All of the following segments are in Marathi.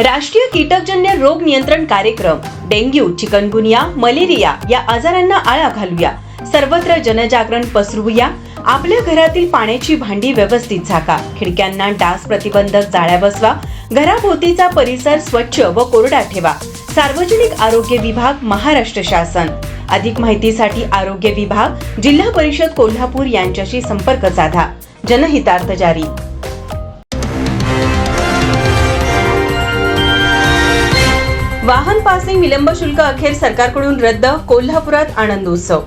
राष्ट्रीय कीटकजन्य रोग नियंत्रण कार्यक्रम डेंग्यू, चिकनगुनिया, मलेरिया या आजारांना आळा घालूया. सर्वत्र जनजागरण पसरवूया. आपल्या घरातील पाण्याची भांडी व्यवस्थित झाका. खिडक्यांना डास प्रतिबंधक जाळ्या बसवा. घराभोवतीचा परिसर स्वच्छ व कोरडा ठेवा. सार्वजनिक आरोग्य विभाग, महाराष्ट्र शासन. अधिक माहितीसाठी आरोग्य विभाग, जिल्हा परिषद कोल्हापूर यांच्याशी संपर्क साधा. जनहितार्थ जारी. वाहन पासिंग विलंब शुल्क अखेर सरकारकडून रद्द. कोल्हापुरात आनंदोत्सव.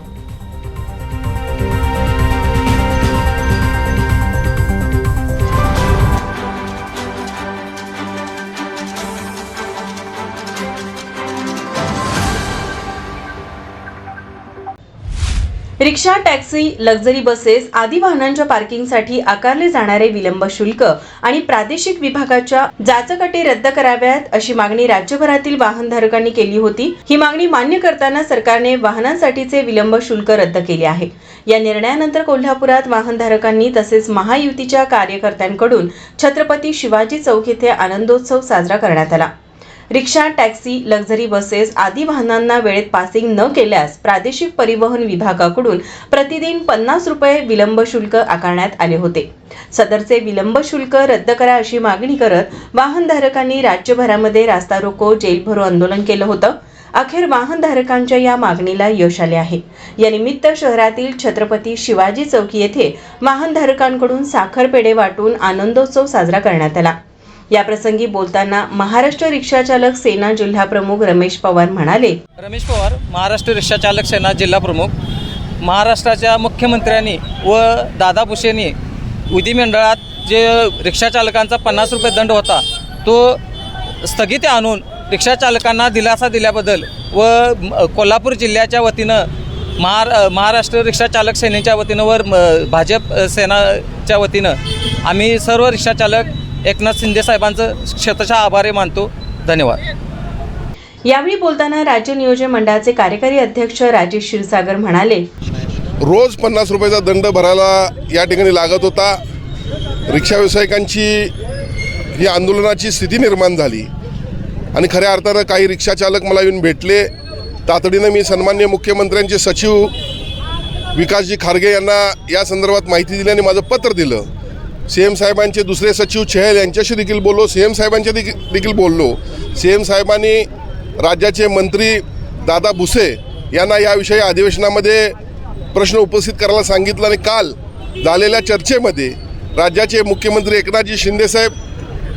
रिक्षा, टॅक्सी, लक्झरी बसेस आदी वाहनांच्या पार्किंगसाठी आकारले जाणारे विलंब शुल्क आणि प्रादेशिक विभागाच्या जाचक अटी रद्द कराव्यात अशी मागणी राज्यभरातील वाहनधारकांनी केली होती. ही मागणी मान्य करताना सरकारने वाहनांसाठीचे विलंब शुल्क रद्द केले आहे. या निर्णयानंतर कोल्हापुरात वाहनधारकांनी तसेच महायुतीच्या कार्यकर्त्यांकडून छत्रपती शिवाजी चौक येथे आनंदोत्सव साजरा करण्यात आला. रिक्षा, टॅक्सी, लक्झरी बसेस आदी वाहनांना वेळेत पासिंग न केल्यास प्रादेशिक परिवहन विभागाकडून प्रतिदिन 50 रुपये विलंब शुल्क आकारण्यात आले होते. सदरचे विलंब शुल्क रद्द करा अशी मागणी करत वाहनधारकांनी राज्यभरामध्ये रास्ता रोको, जेल भरो आंदोलन केलं होतं. अखेर वाहनधारकांच्या या मागणीला यश आले आहे. या निमित्त शहरातील छत्रपती शिवाजी चौक येथे वाहनधारकांकडून साखर पेढे वाटून आनंदोत्सव साजरा करण्यात आला. याप्रसंगी बोलताना महाराष्ट्र रिक्षा चालक सेना जिल्हा प्रमुख रमेश पवार म्हणाले, रमेश पवार, महाराष्ट्र रिक्षा चालक सेना जिल्हा प्रमुख. महाराष्ट्राच्या मुख्यमंत्र्यांनी व दादा भुसेंनी विधिमंडळात जे रिक्षा चालकांचा 50 रुपये दंड होता तो स्थगिती आणून रिक्षा चालकांना दिलासा दिल्याबद्दल व कोल्हापूर जिल्ह्याच्या वतीनं महाराष्ट्र रिक्षा चालक सेनेच्या वतीनं व भाजप सेनाच्या वतीनं आम्ही सर्व रिक्षा चालक एकनाथ शिंदे साहेबांचं शतशः आभारी मानतो. धन्यवाद. यावेळी बोलताना राज्य नियोजन मंडळाचे कार्यकारी अध्यक्ष राजेश क्षीरसागर म्हणाले, रोज 50 रुपयाचा दंड भरायला या ठिकाणी लागत होता. रिक्षा व्यावसायिकांची ही आंदोलनाची स्थिती निर्माण झाली आणि खऱ्या अर्थानं काही रिक्षा चालक मला येऊन भेटले. तातडीनं मी सन्माननीय मुख्यमंत्र्यांचे सचिव विकासजी खारगे यांना या संदर्भात माहिती दिली आणि माझं पत्र दिलं. CM साहेबांचे दुसरे सचिव चहल यांच्याशी देखील बोललो. CM साहेबांच्या देखील बोललो. CM साहेबांनी राज्याचे मंत्री दादा भुसे यांना याविषयी अधिवेशनामध्ये प्रश्न उपस्थित करायला सांगितलं आणि काल झालेल्या चर्चेमध्ये राज्याचे मुख्यमंत्री एकनाथजी शिंदे साहेब,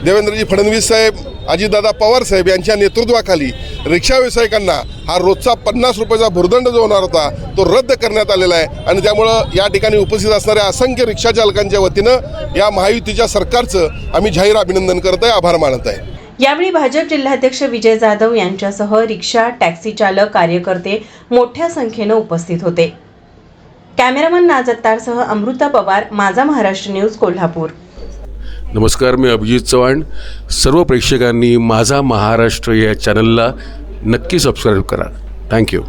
देवेंद्रजी फडणवीस साहेब, अजितदादा पवार साहेब यांच्या नेतृत्वाखाली रिक्षा व्यावसायिकांना हा रोजचा 50 रुपयाचा भुर्दंड जो होणार होता तो रद्द करण्यात आलेला आहे आणि त्यामुळं या ठिकाणी उपस्थित असणाऱ्या असंख्य रिक्षा चालकांच्या वतीनं या महायुतीच्या सरकारचं आम्ही जाहीर अभिनंदन करत आहे, आभार मानत आहे. यावेळी भाजप जिल्हाध्यक्ष विजय जाधव यांच्यासह रिक्षा, टॅक्सी चालक, कार्यकर्ते मोठ्या संख्येनं उपस्थित होते. कॅमेरामन नाजत्तारसह अमृता पवार, माझा महाराष्ट्र न्यूज, कोल्हापूर. नमस्कार, मी अभिजित चव्हाण. सर्व प्रेक्षकांनी माझा महाराष्ट्र या चॅनलला नक्की सबस्क्राईब करा. थँक्यू.